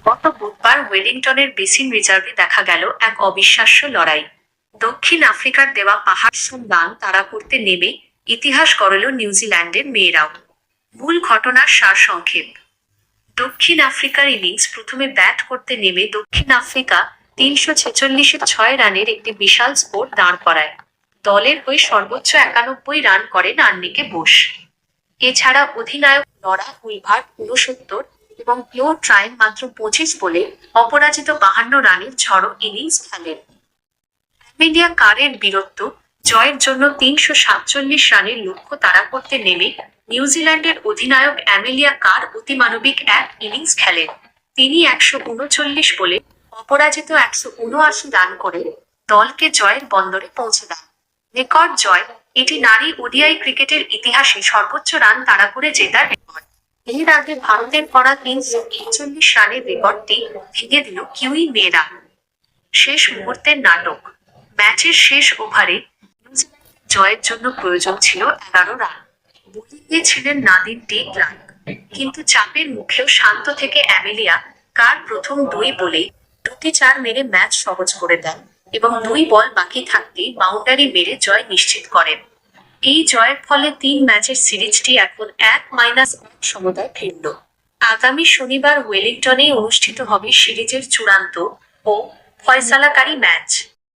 গত বুধবার ওয়েলিংটনের বেসিন রিজার্ভে দেখা গেল এক অবিশ্বাস্য লড়াই। দক্ষিণ আফ্রিকার দেওয়া পাহাড়সম রান তাড়া করতে নেমে ইতিহাস গড়ল নিউজিল্যান্ডের মেয়েরাও। মূল ঘটনার সারসংক্ষেপ। দক্ষিণ আফ্রিকার ইনিংস প্রথমে ব্যাট করতে নেমে দক্ষিণ আফ্রিকা 346-6 রানের একটি বিশাল স্কোর দাঁড় করায়। দলের হয়ে সর্বোচ্চ 91 রান করেন আন্নিকে বোস। এছাড়া অধিনায়ক লরা উইভার 69 এবং ক্লো ট্রাইন মাত্র 25 বলে অপরাজিত 52 রানের ঝড়ো ইনিংস খেলেন। অ্যামেলিয়া কারের বীরত্ব জয়ের জন্য 347 রানের লক্ষ্য তাড়া করতে নেমে নিউজিল্যান্ডের অধিনায়ক অ্যামেলিয়া কার অতিমানবিক এক ইনিংস খেলেন। তিনি 139 বলে অপরাজিত 179 রান করে দলকে জয়ের বন্দরে পৌঁছে দেন। রেকর্ড জয়, এটি নারী ওডিআই ক্রিকেটের ইতিহাসে সর্বোচ্চ রান তাড়া করে জেতার রেকর্ড। এর আগে ভারতের করা 341 রানের রেকর্ডটি ভেঙে দিল কিউই মেয়েরা। শেষ মুহূর্তের নাটক। ম্যাচের শেষ ওভারে নিউজিল্যান্ডের জয়ের জন্য প্রয়োজন ছিল 11 রান। বোলিংয়ে ছিলেন নাদিম ডি ক্লার্ক, কিন্তু চাপের মুখেও শান্ত থেকে অ্যামেলিয়া কার প্রথম 2 বলেই 2টি 4 মেরে ম্যাচ সহজ করে দেন এবং 2 বল বাকি থাকতেই বাউন্ডারি মেরে জয় নিশ্চিত করেন। এই জয়ের ফলে 3 ম্যাচের সিরিজটি এখন 1-1 সমতায় ফিরল। আগামী শনিবার ওয়েলিংটনে অনুষ্ঠিত হবে সিরিজের চূড়ান্ত ও ফয়সালাকারী ম্যাচ।